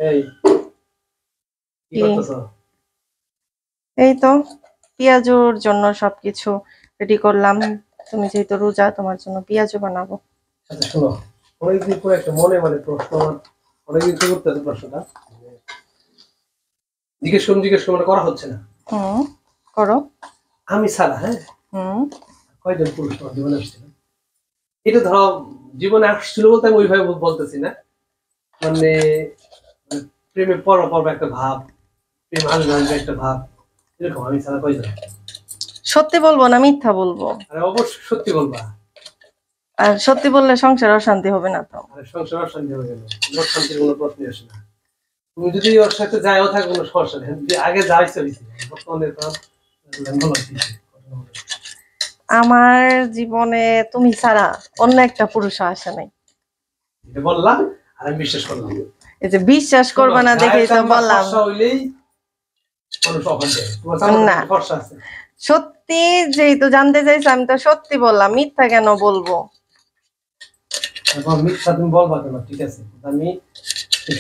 এই কি করতেছো? এই তো পেঁয়াজুর জন্য সবকিছু রেডি করলাম। তুমি যেহেতু রোজা, তোমার জন্য পেঁয়াজু বানাবো। আচ্ছা শোনো, অনেকদিন পরে একটা মনে মনে প্রশ্ন আমার, অনেকদিন থেকে করতেছে প্রশ্নটা, জিজ্ঞেস করে করা হচ্ছে না। করো। আমি ছাড়া, হ্যাঁ, কয়জন পুরুষ তোমার জীবনে আসছিল? এটা ধরো জীবনে আসছিল বলতে আমি ওইভাবে বলতেছি না, মানে প্রেমে পর্ব পর্ব একটা ভাব, প্রেম আসবে আসবে একটা ভাব, এরকম আমি ছাড়া কয়জন? সত্যি বলবো না মিথ্যা বলবো? আরে অবশ্যই সত্যি বলবা। আর সত্যি বললে সংসার অশান্তি হবে না তো? আরে সংসার অশান্তি হয়ে গেল, অশান্তির কোনো প্রশ্নই আসে না। তুমি যদি ওর সাথে যাইও থাকো কোনো সমস্যা নেই, যদি আগে যাইছো বর্তমানে আমার জীবনে তুমি ছাড়া অন্য একটা পুরুষ আসে নাই। এটা বললাম আর আমি বিশ্বাস করলাম। এই যে বিশ্বাস করবে না দেখেই তো বললাম। না, সত্যি যেহেতু জানতে চাইছো আমি তো সত্যি বললাম, মিথ্যা কেন বলবো? মিথ্যা তুমি বলবা কেন? ঠিক আছে, আমি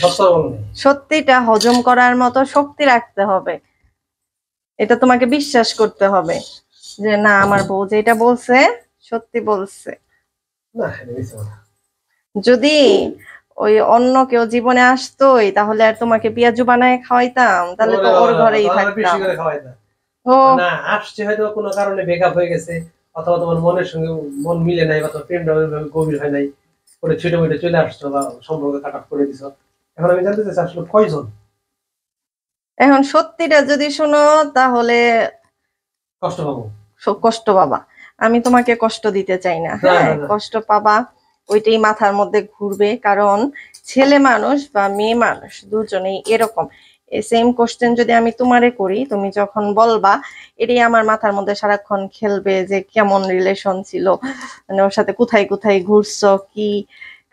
সত্য বলবো। সত্যিটা হজম করার মতো শক্তি রাখতে হবে, এটা তোমাকে বিশ্বাস করতে হবে যে না আমার বউ যেটা বলছে সত্যি বলছে। যদি ওই অন্য কেউ জীবনে আসতোই তাহলে আর তোমাকে পেঁয়াজু বানায় খাওয়াইতাম, তাহলে তো ওর ঘরেই থাকতাম। ও না, আসছে হয়তো কোনো কারণে ব্রেকআপ হয়ে গেছে, অথবা তোমার মনের সঙ্গে মন মিলে নাই, অথবা প্রেমটা গভীর হয় নাই, ওটা ছোট মিটে চলে আসছো বা সম্পর্ক কাট অফ করে দিছো। এখন আমি জানতে চাইছি আসলে কয়জন? এখন সত্যিটা যদি শোনো তাহলে কষ্ট পাবো। কষ্ট পাবা। আমি তোমাকে কষ্ট দিতে চাই না, হ্যাঁ, কষ্ট পাবা, ওইটাই মাথার মধ্যে ঘুরবে। কারণ ছেলে মানুষ বা মেয়ে মানুষ দুজনেই এরকম। সেম কোশ্চেন যদি আমি তোমারে করি, তুমি যখন বলবা, এটাই আমার মাথার মধ্যে সারাক্ষণ খেলবে যে কেমন রিলেশন ছিল, মানে ওর সাথে কোথায় কোথায় ঘুরছো, কি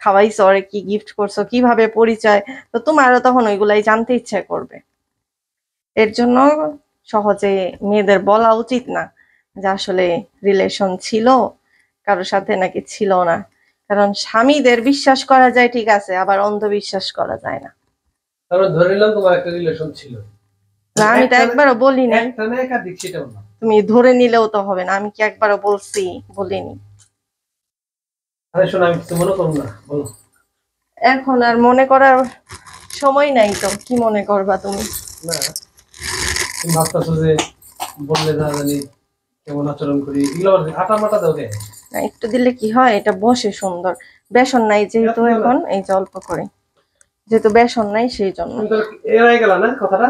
খাওয়াইছো, ওরে কি গিফট করছো, কিভাবে পরিচয়, তো তোমারও তখন ওইগুলাই জানতে ইচ্ছে করবে। এর জন্য সহজে মেয়েদের বলা উচিত না যে আসলে রিলেশন ছিল কারোর সাথে নাকি ছিল না। কারণ স্বামীদের বিশ্বাস করা যায় ঠিক আছে, আবার অন্ধবিশ্বাস করা যায় না। তারপর ধরে নিলাম তোমার একটা রিলেশন ছিল। না, আমি তো একবারও বলি না। একটা না একাধিক, সেটা বললাম। তুমি ধরে নিলেও তো হবে না, আমি কি একবারও বলছি? বলিনি। আরে শোনো, আমি কিছু মনে করব না, বলো। এখন আর মনে করার সময় নাই তো, কি মনে করবা তুমি? না, তুমি ভাবতেছো যে বললে না জানি কেমন আচরণ করি, এগুলো আটা মাটা দাও কে? না, একটু দিলে কি হয়, এটা বসে সুন্দর। বেসন নাই যেহেতু, এখন এই যে অল্প করে, যেহেতু বেসন নাই সেই জন্য। এড়াই গেল না কথাটা।